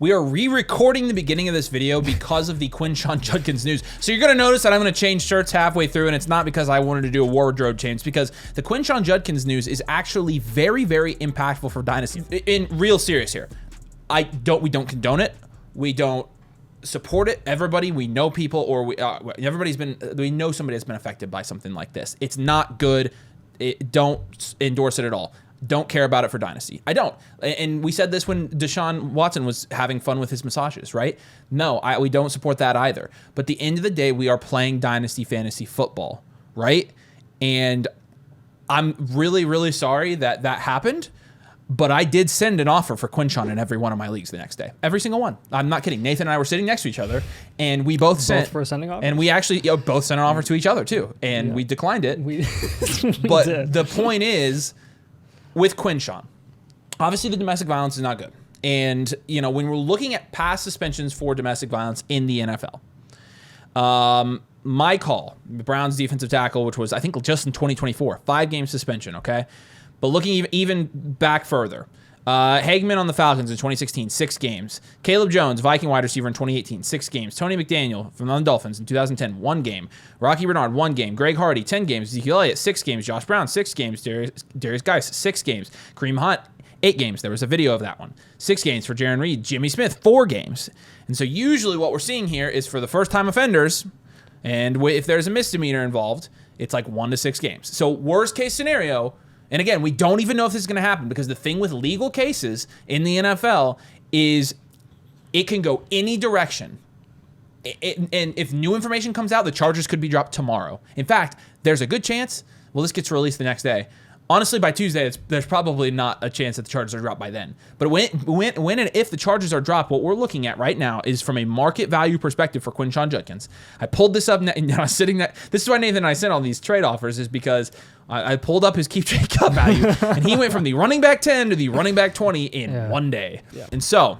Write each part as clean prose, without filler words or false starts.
We are re-recording the beginning of this video because of the Quinshon Judkins news. So you're going to notice that I'm going to change shirts halfway through, and it's not because I wanted to do a wardrobe change. It's because the Quinshon Judkins news is actually very, very impactful for Dynasty. In real serious here. We don't condone it. We don't support it. Everybody, we know people, or we know somebody that's been affected by something like this. It's not good. Don't endorse it at all. Don't care about it for Dynasty. I don't. And we said this when Deshaun Watson was having fun with his massages, right? No, we don't support that either. But at the end of the day, we are playing Dynasty fantasy football, right? And I'm really, really sorry that happened. But I did send an offer for Quinshon in every one of my leagues the next day. Every single one. I'm not kidding. Nathan and I were sitting next to each other, and we both sent for a sending offer. And we actually both sent an offer to each other too, and we declined it. But the point is, with Quinshon, obviously the domestic violence is not good, and when we're looking at past suspensions for domestic violence in the NFL, my call, the Browns defensive tackle, which was I think just in 2024, 5-game suspension. Okay. But looking even back further, Hagman on the Falcons in 2016, 6 games. Caleb Jones, Viking wide receiver in 2018, 6 games. Tony McDaniel from the Dolphins in 2010, 1 game. Rocky Bernard, 1 game. Greg Hardy, 10 games. Ezekiel Elliott, 6 games. Josh Brown, 6 games. Darius Geis, 6 games. Kareem Hunt, 8 games. There was a video of that one. 6 games for Jaron Reed. Jimmy Smith, 4 games. And so usually what we're seeing here is for the first-time offenders, and if there's a misdemeanor involved, it's like 1 to 6 games. So worst-case scenario. And again, we don't even know if this is going to happen, because the thing with legal cases in the NFL is it can go any direction. And if new information comes out, the charges could be dropped tomorrow. In fact, there's a good chance, this gets released the next day. Honestly, by Tuesday, there's probably not a chance that the charges are dropped by then. But when and if the charges are dropped, what we're looking at right now is from a market value perspective for Quinshon Judkins. I pulled this up, and I was sitting there. This is why Nathan and I sent all these trade offers, is because I pulled up his keep trade cut value, and he went from the running back 10 to the running back 20 in one day. Yeah. And so,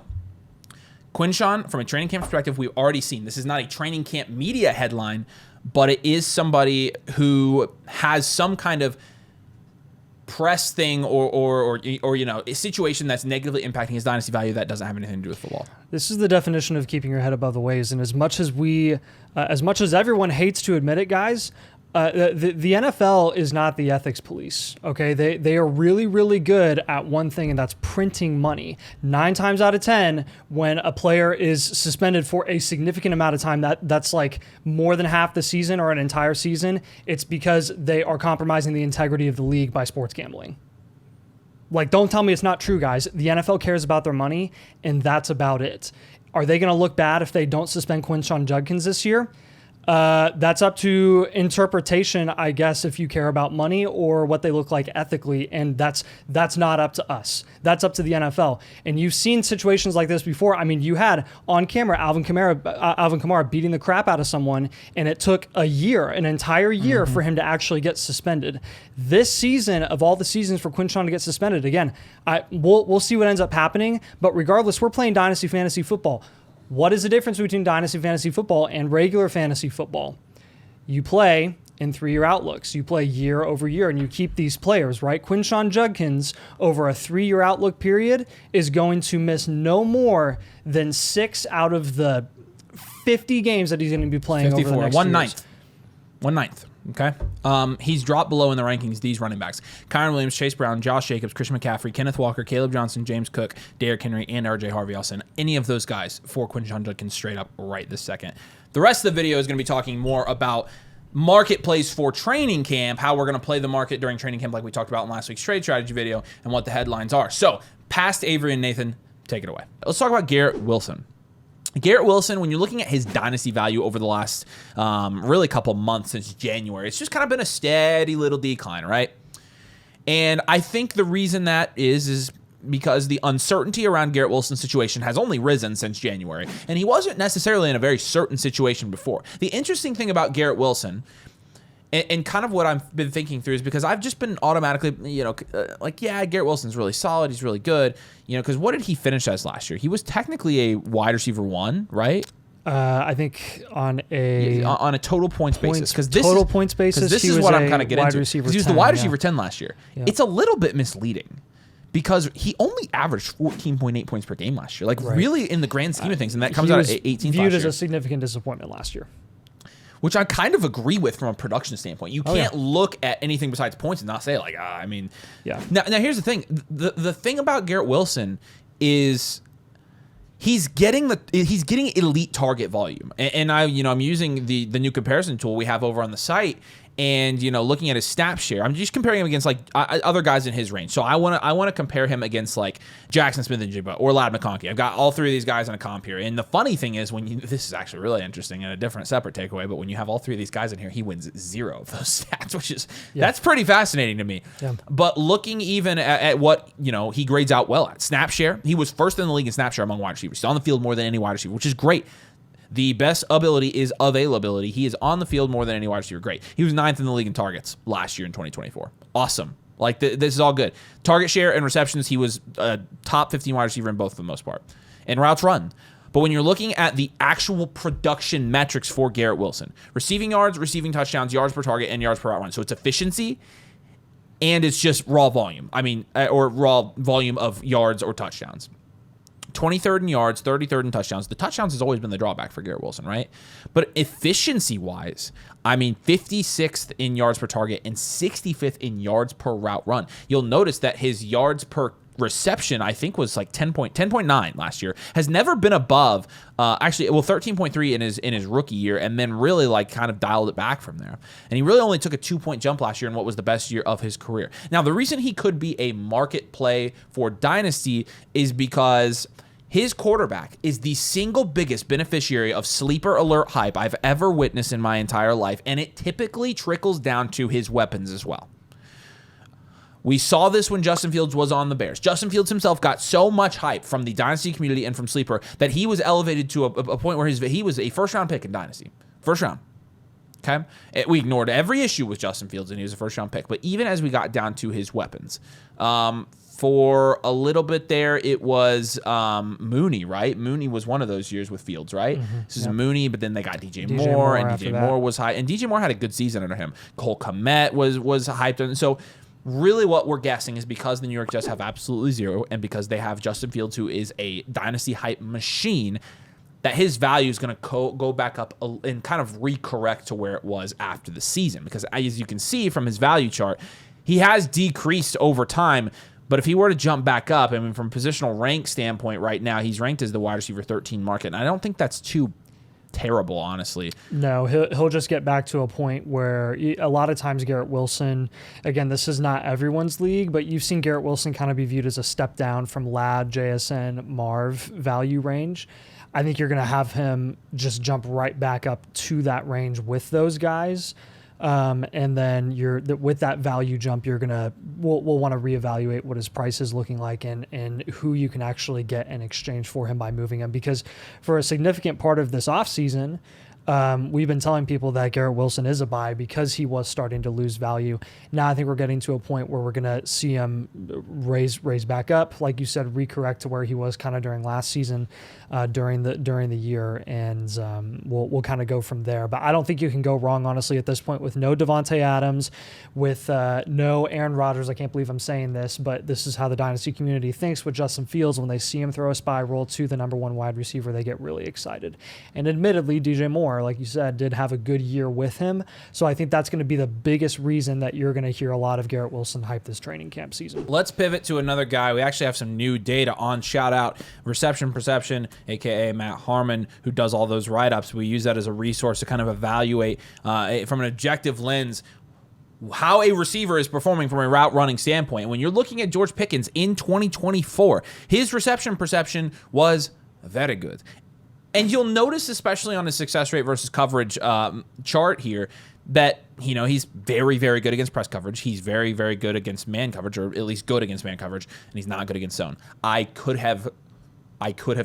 Quinshon, from a training camp perspective, we've already seen, this is not a training camp media headline, but it is somebody who has some kind of press thing or a situation that's negatively impacting his dynasty value that doesn't have anything to do with football. This is the definition of keeping your head above the waves. And as much as everyone hates to admit it, guys, the NFL is not the ethics police. Okay, they are really, really good at one thing, and that's printing money. 9 times out of 10, when a player is suspended for a significant amount of time, that's like more than half the season or an entire season, it's because they are compromising the integrity of the league by sports gambling. Like, don't tell me it's not true, guys. The NFL cares about their money, and that's about it. Are they going to look bad if they don't suspend Quinshon Judkins this year? That's up to interpretation, I guess, if you care about money or what they look like ethically, and that's not up to us. That's up to the NFL. And you've seen situations like this before. I mean, you had on camera Alvin Kamara beating the crap out of someone, and it took an entire year for him to actually get suspended. This season, of all the seasons for Quinshon to get suspended, again, we'll see what ends up happening. But regardless, we're playing Dynasty Fantasy Football. What is the difference between Dynasty Fantasy Football and regular fantasy football? You play in 3-year outlooks. You play year over year, and you keep these players, right? Quinshon Judkins, over a 3-year outlook period, is going to miss no more than 6 out of the 50 games that he's going to be playing 54, over the next 1 years. ninth. 1 ninth. Okay. He's dropped below in the rankings, these running backs: Kyron Williams, Chase Brown, Josh Jacobs, Christian McCaffrey, Kenneth Walker, Caleb Johnson, James Cook, Derrick Henry, and RJ Harvey. I'll send any of those guys for Quinshon Judkins straight up right this second. The rest of the video is going to be talking more about marketplace for training camp, how we're going to play the market during training camp like we talked about in last week's trade strategy video, and what the headlines are. So, past Avery and Nathan, take it away. Let's talk about Garrett Wilson. Garrett Wilson, when you're looking at his dynasty value over the last really couple months since January, it's just kind of been a steady little decline, right? And I think the reason that is because the uncertainty around Garrett Wilson's situation has only risen since January, and he wasn't necessarily in a very certain situation before. The interesting thing about Garrett Wilson, and kind of what I've been thinking through, is because I've just been automatically, Garrett Wilson's really solid. He's really good. Because what did he finish as last year? He was technically a wide receiver 1, right? I think on a total points basis. Because this is what I'm kind of getting into. He was the wide receiver 10 last year. Yeah. It's a little bit misleading because he only averaged 14.8 points per game last year. Like, really in the grand scheme of things, and that comes out at 18th viewed last as year. a significant disappointment last year. Which I kind of agree with from a production standpoint. You can't look at anything besides points and not say, like, I mean... Yeah. Now, here's the thing. The thing about Garrett Wilson is... He's getting elite target volume, and I'm using the new comparison tool we have over on the site, and looking at his snap share. I'm just comparing him against like other guys in his range. So I want to compare him against like Jackson Smith-Njigba or Ladd McConkey. I've got all three of these guys on a comp here, and the funny thing is this is actually really interesting and a different separate takeaway. But when you have all three of these guys in here, he wins 0 of those stats, which is that's pretty fascinating to me. Yeah. But looking even at what he grades out well at snap share, he was first in the league in snap share among wide receivers. He's on the field more than any wide receiver, which is great. The best ability is availability. He is on the field more than any wide receiver. Great. He was 9th in the league in targets last year in 2024. Awesome. Like, this is all good. Target share and receptions, he was a top 15 wide receiver in both for the most part. And routes run. But when you're looking at the actual production metrics for Garrett Wilson, receiving yards, receiving touchdowns, yards per target, and yards per route run. So it's efficiency, and it's just raw volume. Or raw volume of yards or touchdowns. 23rd in yards, 33rd in touchdowns. The touchdowns has always been the drawback for Garrett Wilson, right? But efficiency-wise, 56th in yards per target and 65th in yards per route run. You'll notice that his yards per reception, I think, was like 10.9 last year. Has never been above, 13.3 in his rookie year, and then really like kind of dialed it back from there. And he really only took a 2-point jump last year in what was the best year of his career. Now, the reason he could be a market play for Dynasty is because his quarterback is the single biggest beneficiary of sleeper alert hype I've ever witnessed in my entire life, and it typically trickles down to his weapons as well. We saw this when Justin Fields was on the Bears. Justin Fields himself got so much hype from the Dynasty community and from Sleeper that he was elevated to a point where he was a first-round pick in Dynasty. First round. Okay? We ignored every issue with Justin Fields, and he was a first-round pick. But even as we got down to his weapons, for a little bit there, it was Mooney, right? Mooney was one of those years with Fields, right? Mm-hmm. This is Mooney, but then they got DJ Moore, and DJ Moore was high. And DJ Moore had a good season under him. Cole Kmet was hyped. And so really what we're guessing is because the New York Jets have absolutely 0, and because they have Justin Fields, who is a Dynasty hype machine, that his value is going to go back up and kind of recorrect to where it was after the season. Because as you can see from his value chart, he has decreased over time. But if he were to jump back up, from a positional rank standpoint right now, he's ranked as the wide receiver 13 market. And I don't think that's too terrible, honestly. No, he'll just get back to a point where a lot of times Garrett Wilson, again, this is not everyone's league, but you've seen Garrett Wilson kind of be viewed as a step down from Ladd, JSN, Marv value range. I think you're going to have him just jump right back up to that range with those guys. And then with that value jump, we'll want to reevaluate what his price is looking like and who you can actually get in exchange for him by moving him. Because for a significant part of this offseason, we've been telling people that Garrett Wilson is a buy because he was starting to lose value. Now I think we're getting to a point where we're going to see him raise back up, like you said, recorrect to where he was kind of during last season, during the year, and we'll kind of go from there. But I don't think you can go wrong, honestly, at this point with no Devontae Adams, with no Aaron Rodgers. I can't believe I'm saying this, but this is how the Dynasty community thinks with Justin Fields. When they see him throw a spy roll to the number 1 wide receiver, they get really excited. And admittedly, DJ Moore, like you said, did have a good year with him. So I think that's going to be the biggest reason that you're going to hear a lot of Garrett Wilson hype this training camp season. Let's pivot to another guy. We actually have some new data on. Shout out Reception Perception, a.k.a. Matt Harmon, who does all those write-ups. We use that as a resource to kind of evaluate from an objective lens how a receiver is performing from a route running standpoint. When you're looking at George Pickens in 2024, his reception perception was very good. And you'll notice, especially on his success rate versus coverage chart here, that he's very, very good against press coverage. He's very, very good against man coverage, or at least good against man coverage, and he's not good against zone. I could have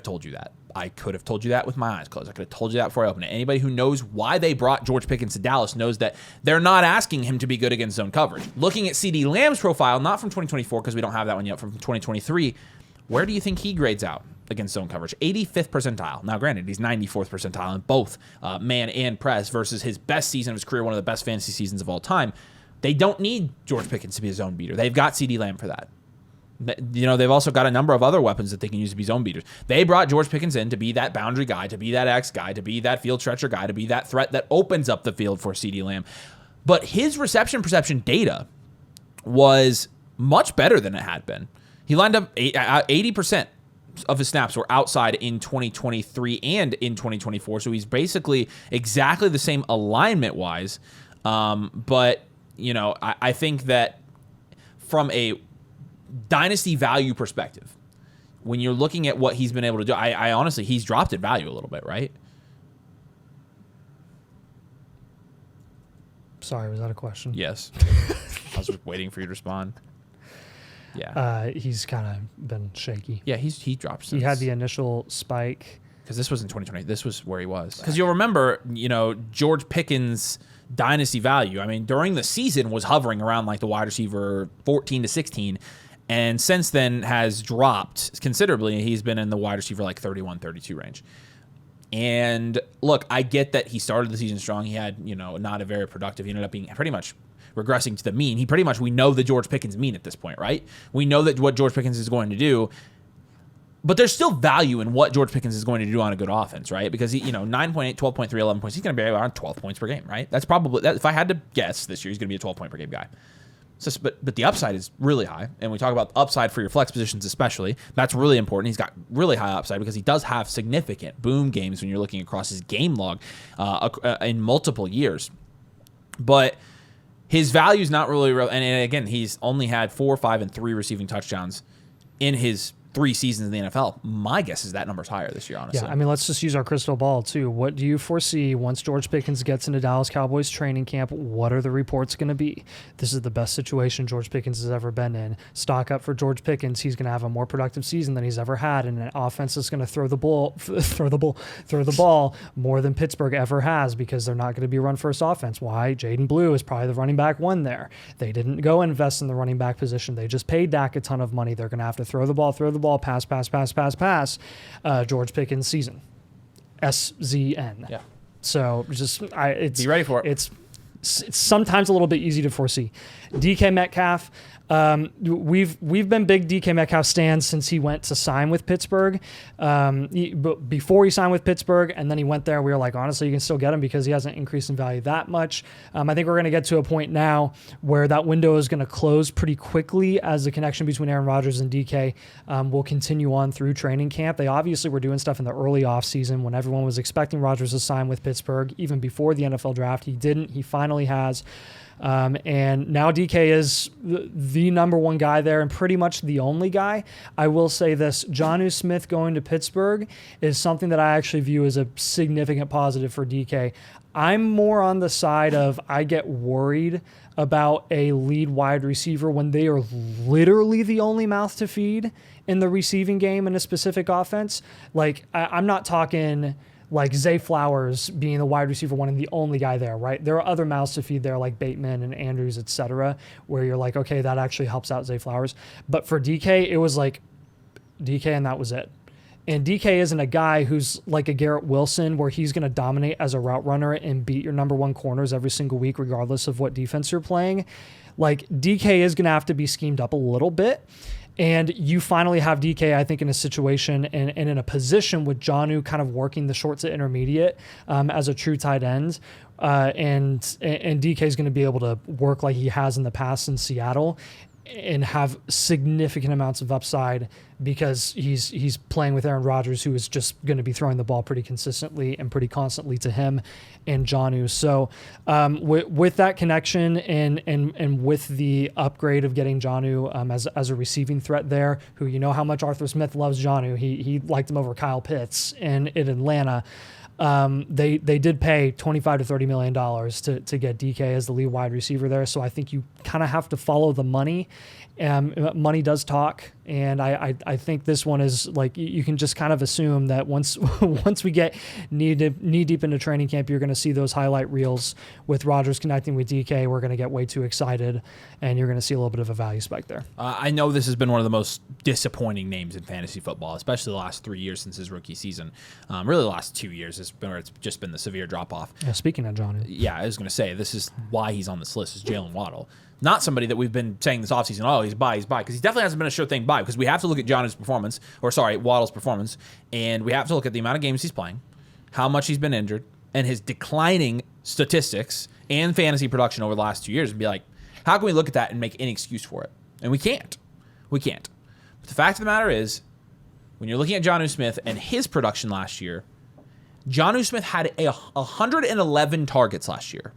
told you that. I could have told you that with my eyes closed. I could have told you that before I opened it. Anybody who knows why they brought George Pickens to Dallas knows that they're not asking him to be good against zone coverage. Looking at CeeDee Lamb's profile, not from 2024 because we don't have that one yet, from 2023, where do you think he grades out against zone coverage? 85th percentile. Now, granted, he's 94th percentile in both man and press versus his best season of his career, one of the best fantasy seasons of all time. They don't need George Pickens to be a zone beater. They've got CeeDee Lamb for that. They've also got a number of other weapons that they can use to be zone beaters. They brought George Pickens in to be that boundary guy, to be that X guy, to be that field stretcher guy, to be that threat that opens up the field for CeeDee Lamb. But his reception perception data was much better than it had been. He lined up 80% of his snaps were outside in 2023 and in 2024, so he's basically exactly the same alignment-wise. But, I think that from a Dynasty value perspective, when you're looking at what he's been able to do, I honestly, he's dropped in value a little bit, right? Sorry, was that a question? Yes. I was waiting for you to respond. Yeah. He's kind of been shaky. Yeah, he dropped since. He had the initial spike. Because this was in 2020. This was where he was. Because you'll remember, George Pickens' Dynasty value, during the season was hovering around like the wide receiver 14 to 16. And since then has dropped considerably. He's been in the wide receiver like 31, 32 range. And look, I get that he started the season strong. He had, not a very productive. He ended up being pretty much regressing to the mean. We know the George Pickens mean at this point, right? We know that what George Pickens is going to do. But there's still value in what George Pickens is going to do on a good offense, right? Because he, 9.8, 12.3, 11 points, he's going to be around 12 points per game, right? That's probably, if I had to guess this year, he's going to be a 12-point per game guy. But the upside is really high, and we talk about upside for your flex positions especially. That's really important. He's got really high upside because he does have significant boom games when you're looking across his game log in multiple years. But his value is not really real. And again, he's only had 4, 5, and 3 receiving touchdowns in his 3 seasons in the NFL. My guess is that number's higher this year, honestly. Yeah, let's just use our crystal ball, too. What do you foresee once George Pickens gets into Dallas Cowboys training camp? What are the reports going to be? This is the best situation George Pickens has ever been in. Stock up for George Pickens. He's going to have a more productive season than he's ever had, and an offense that's going to throw the ball more than Pittsburgh ever has because they're not going to be a run-first offense. Why? Jaden Blue is probably the running back one there. They didn't go invest in the running back position. They just paid Dak a ton of money. They're going to have to throw the ball, pass, George Pickens season. SZN. Yeah. So it's be ready for it. It's sometimes a little bit easy to foresee. DK Metcalf. We've been big DK Metcalf stands since he went to sign with Pittsburgh. Before he signed with Pittsburgh, and then he went there, we were like, honestly, you can still get him because he hasn't increased in value that much. I think we're going to get to a point now where that window is going to close pretty quickly as the connection between Aaron Rodgers and DK will continue on through training camp. They obviously were doing stuff in the early offseason when everyone was expecting Rodgers to sign with Pittsburgh, even before the NFL draft. He didn't. He finally has. And now DK is the number one guy there and pretty much the only guy. I will say this, Jonnu Smith going to Pittsburgh is something that I actually view as a significant positive for DK. I'm more on the side of I get worried about a lead wide receiver when they are literally the only mouth to feed in the receiving game in a specific offense. Like, I'm not talking like Zay Flowers being the wide receiver one and the only guy there, right? There are other mouths to feed there like Bateman and Andrews, et cetera, where you're like, okay, that actually helps out Zay Flowers. But for DK, it was like DK and that was it. And DK isn't a guy who's like a Garrett Wilson where he's going to dominate as a route runner and beat your number one corners every single week, regardless of what defense you're playing. Like DK is going to have to be schemed up a little bit. And you finally have DK, I think, in a situation and in a position with Jonnu kind of working the short to intermediate as a true tight end. And DK is going to be able to work like he has in the past in Seattle and have significant amounts of upside because he's playing with Aaron Rodgers, who is just going to be throwing the ball pretty consistently and pretty constantly to him and Jonnu. So with that connection and with the upgrade of getting Jonnu as a receiving threat there, who you know how much Arthur Smith loves Jonnu. He liked him over Kyle Pitts in Atlanta. They did pay $25 to $30 million to get DK as the lead wide receiver there. So I think you kind of have to follow the money. Money does talk. And I think this one is like, you can just kind of assume that once we get knee deep into training camp, you're going to see those highlight reels with Rodgers connecting with DK. We're going to get way too excited and you're going to see a little bit of a value spike there. I know this has been one of the most disappointing names in fantasy football, especially the last 3 years since his rookie season. Really the last 2 years where it's just been the severe drop off. Yeah, speaking of Jonnu. Yeah, I was going to say, this is why he's on this list is Jalen Waddle. Not somebody that we've been saying this offseason, oh, he's buy, because he definitely hasn't been a sure thing buy, because we have to look at Waddle's performance, and we have to look at the amount of games he's playing, how much he's been injured, and his declining statistics and fantasy production over the last 2 years, and be like, how can we look at that and make any excuse for it? And we can't. We can't. But the fact of the matter is, when you're looking at Jonnu Smith and his production last year, Jonnu Smith had 111 targets last year.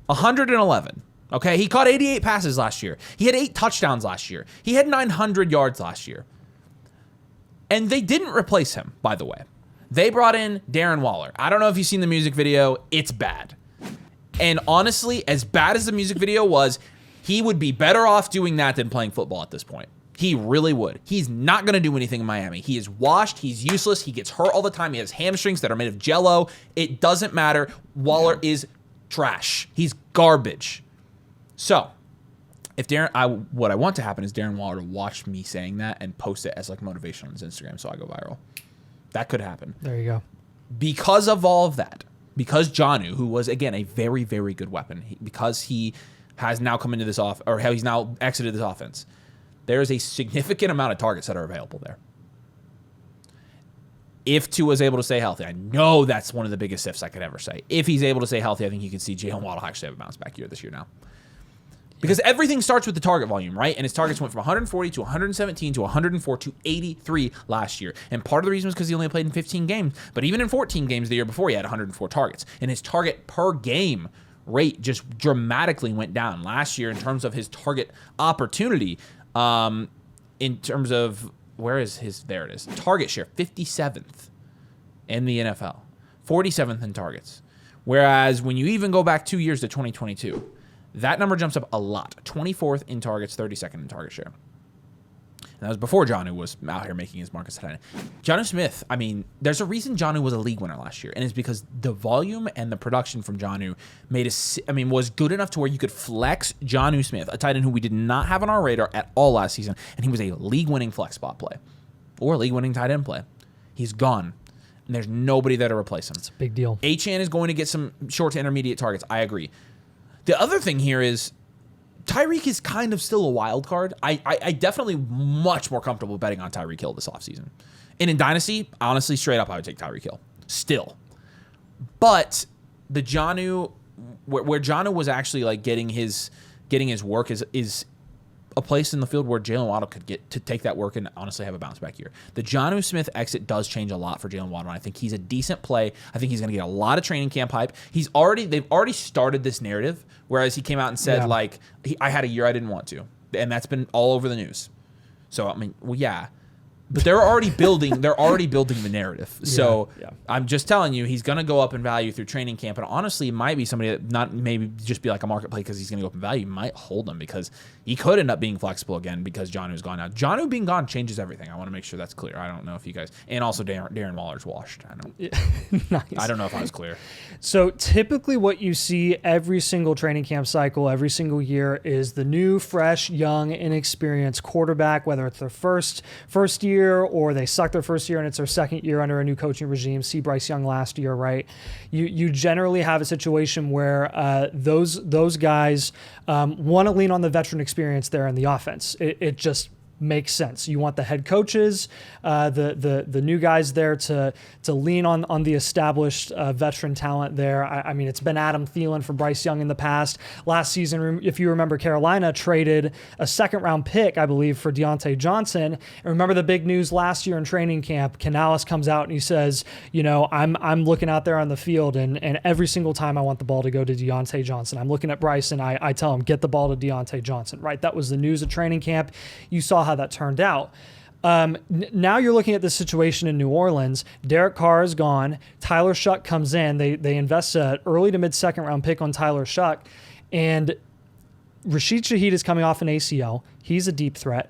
111. Okay, he caught 88 passes last year. He had 8 touchdowns last year. He had 900 yards last year. And they didn't replace him, by the way. They brought in Darren Waller. I don't know if you've seen the music video. It's bad. And honestly, as bad as the music video was, he would be better off doing that than playing football at this point. He really would. He's not going to do anything in Miami. He is washed. He's useless. He gets hurt all the time. He has hamstrings that are made of jello. It doesn't matter. Waller is trash. He's garbage. So, if what I want to happen is Darren Waller to watch me saying that and post it as like motivation on his Instagram so I go viral. That could happen. There you go. Because of all of that, because Jonnu, who was again a very, very good weapon, because he has now come into this he's now exited this offense, there is a significant amount of targets that are available there. If Tua is able to stay healthy, I know that's one of the biggest ifs I could ever say. If he's able to stay healthy, I think you can see Jalen Waddle actually have a bounce back year this year now. Because everything starts with the target volume, right? And his targets went from 140 to 117 to 104 to 83 last year. And part of the reason was because he only played in 15 games. But even in 14 games the year before, he had 104 targets. And his target per game rate just dramatically went down last year in terms of his target opportunity. In terms of, where is his, there it is, target share, 57th in the NFL, 47th in targets. Whereas when you even go back 2 years to 2022, that number jumps up a lot. 24th in targets, 32nd in target share. And that was before Jonnu was out here making his mark as a tight end. Jonnu Smith, I mean, there's a reason Jonnu was a league winner last year, and it's because the volume and the production from Jonnu was good enough to where you could flex Jonnu Smith, a tight end who we did not have on our radar at all last season, and he was a league-winning flex spot play or league-winning tight end play. He's gone, and there's nobody there to replace him. It's a big deal. Achane is going to get some short to intermediate targets. I agree. The other thing here is Tyreek is kind of still a wild card. I definitely much more comfortable betting on Tyreek Hill this offseason. And in Dynasty, honestly, straight up, I would take Tyreek Hill. Still. But the Jonnu, where Jonnu was actually like getting his work is a place in the field where Jalen Waddle could get to take that work and honestly have a bounce back year. The Jonnu Smith exit does change a lot for Jalen Waddle. I think he's a decent play. I think he's going to get a lot of training camp hype. They've already started this narrative, whereas he came out and said I had a year I didn't want to, and that's been all over the news. So I mean, well, yeah. But they're already building the narrative. So I'm just telling you, he's going to go up in value through training camp. And honestly, it might be somebody that not maybe just be like a market play because he's going to go up in value. You might hold him because he could end up being flexible again because Jonnu's gone now. Jonnu being gone changes everything. I want to make sure that's clear. I don't know if you guys, and also Darren Waller's washed. Nice. I don't know if I was clear. So typically what you see every single training camp cycle, every single year is the new, fresh, young, inexperienced quarterback, whether it's their first year or they suck their first year and it's their second year under a new coaching regime. See Bryce Young last year, right? You generally have a situation where those guys want to lean on the veteran experience there in the offense. It just makes sense. You want the head coaches, the new guys there to lean on the established veteran talent there. I mean, it's been Adam Thielen for Bryce Young in the past. Last season, if you remember, Carolina traded a second-round pick, I believe, for Deontay Johnson. And remember the big news last year in training camp, Canales comes out and he says, I'm looking out there on the field and every single time I want the ball to go to Deontay Johnson. I'm looking at Bryce and I tell him, get the ball to Deontay Johnson, right? That was the news at training camp. You saw how that turned out. Now you're looking at the situation in New Orleans. Derek Carr is gone. Tyler Shuck comes in. They invest an early to mid second round pick on Tyler Shuck, and Rashid Shaheed is coming off an ACL. He's a deep threat.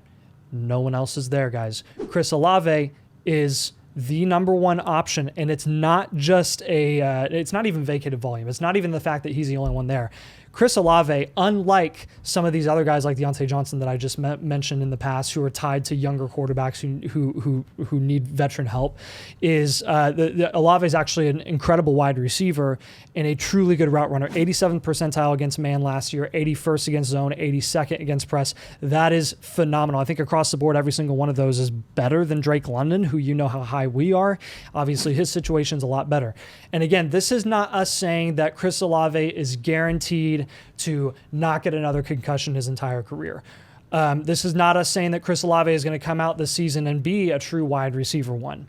No one else is there, guys. Chris Olave is the number one option, and it's not just it's not even vacated volume. It's not even the fact that he's the only one there. Chris Olave, unlike some of these other guys like Deontay Johnson that I just mentioned in the past, who are tied to younger quarterbacks who need veteran help, is Olave is actually an incredible wide receiver and a truly good route runner. 87th percentile against man last year, 81st against zone, 82nd against press. That is phenomenal. I think across the board, every single one of those is better than Drake London, who you know how high we are. Obviously, his situation's a lot better. And again, this is not us saying that Chris Olave is guaranteed to not get another concussion his entire career. This is not us saying that Chris Olave is going to come out this season and be a true wide receiver one.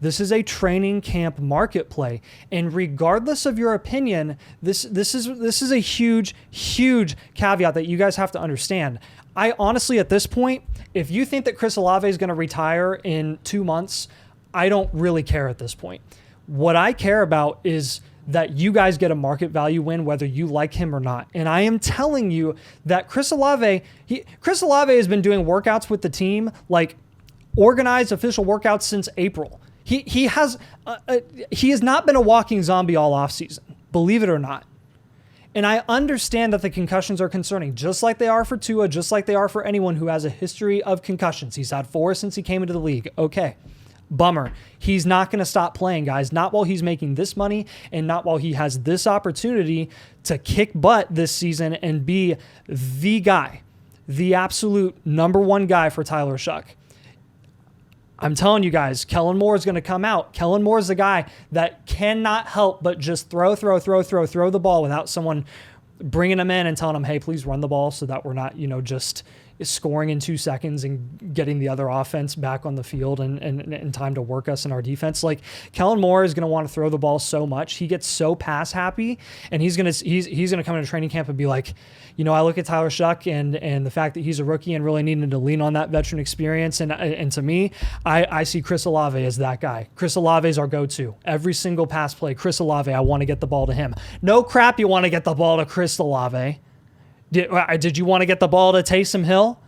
This is a training camp market play. And regardless of your opinion, this is a huge, huge caveat that you guys have to understand. I honestly, at this point, if you think that Chris Olave is going to retire in 2 months, I don't really care at this point. What I care about is that you guys get a market value win, whether you like him or not. And I am telling you that Chris Olave has been doing workouts with the team, like organized official workouts since April. He has not been a walking zombie all offseason, believe it or not. And I understand that the concussions are concerning, just like they are for Tua, just like they are for anyone who has a history of concussions. He's had 4 since he came into the league. Okay. Bummer. He's not going to stop playing, guys. Not while he's making this money and not while he has this opportunity to kick butt this season and be the guy, the absolute number one guy for Tyler Shuck. I'm telling you guys, Kellen Moore is going to come out. Kellen Moore is the guy that cannot help but just throw the ball without someone bringing him in and telling him, hey, please run the ball so that we're not, just scoring in 2 seconds and getting the other offense back on the field and time to work us in our defense. Like, Kellen Moore is going to want to throw the ball so much. He gets so pass happy, and he's going to come into training camp and be like, I look at Tyler Shuck and the fact that he's a rookie and really needing to lean on that veteran experience. And to me, I see Chris Olave as that guy. Chris Olave is our go-to. Every single pass play, Chris Olave, I want to get the ball to him. No crap, you want to get the ball to Chris Olave. Did you want to get the ball to Taysom Hill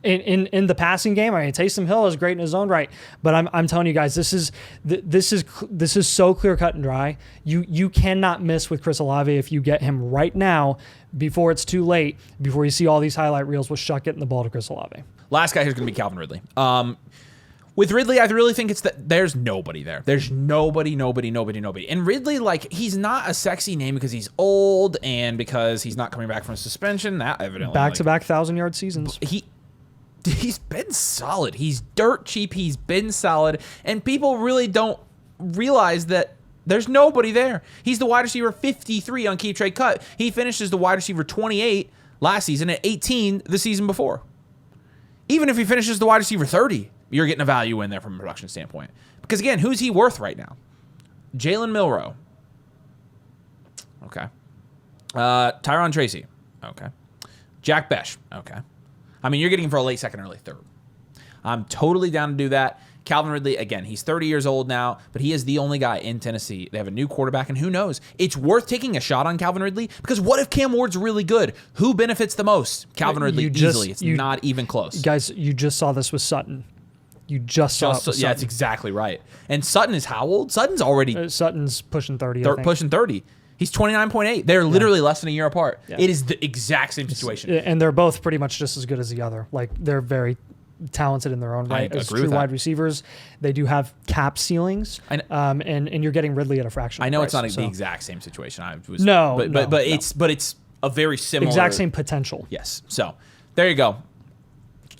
in the passing game? I mean, Taysom Hill is great in his own right, but I'm telling you guys, this is so clear cut and dry. You cannot miss with Chris Olave if you get him right now before it's too late. Before you see all these highlight reels with Shuck getting the ball to Chris Olave. Last guy who's going to be Calvin Ridley. With Ridley, I really think it's that there's nobody there. There's nobody. And Ridley, like, he's not a sexy name because he's old and because he's not coming back from suspension. That evidently back-to-back 1,000-yard seasons. He's been solid. He's dirt cheap. He's been solid, and people really don't realize that there's nobody there. He's the wide receiver 53 on Keep Trade Cut. He finished as the wide receiver 28 last season and 18 the season before. Even if he finishes the wide receiver 30. You're getting a value in there from a production standpoint. Because, again, who's he worth right now? Jalen Milroe. Okay. Tyron Tracy. Okay. Jack Besh. Okay. I mean, you're getting him for a late second, early third. I'm totally down to do that. Calvin Ridley, again, he's 30 years old now, but he is the only guy in Tennessee. They have a new quarterback, and who knows? It's worth taking a shot on Calvin Ridley, because what if Cam Ward's really good? Who benefits the most? Calvin Ridley, easily. It's not even close. Guys, you just saw this with Sutton. You just saw it with Sutton. Yeah, that's exactly right. And Sutton is how old? Sutton's already... Sutton's pushing 30, I think. Pushing 30. He's 29.8. They're literally less than a year apart. Yeah. It is the exact same situation. And they're both pretty much just as good as the other. Like, they're very talented in their own right as true wide receivers. They do have cap ceilings, and you're getting Ridley at a fraction. I know it's not the exact same situation. But it's a very similar, exact same potential. Yes. So there you go.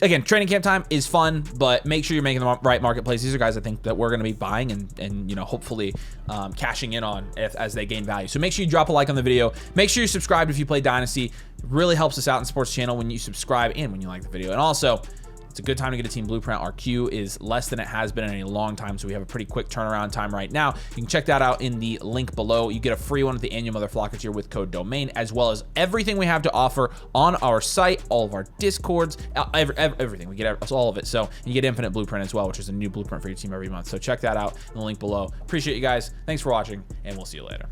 Again, training camp time is fun, but make sure you're making the right marketplace. These are guys I think that we're going to be buying and hopefully cashing in on as they gain value. So make sure you drop a like on the video. Make sure you're subscribed if you play Dynasty. It really helps us out in the sports channel when you subscribe and when you like the video. And also, it's a good time to get a team blueprint. Our queue is less than it has been in a long time, so we have a pretty quick turnaround time right now. You can check that out in the link below. You get a free one with the annual Motherflocker tier with code DOMAIN, as well as everything we have to offer on our site, all of our Discords, everything. We get all of it. So you get Infinite Blueprint as well, which is a new blueprint for your team every month. So check that out in the link below. Appreciate you guys. Thanks for watching, and we'll see you later.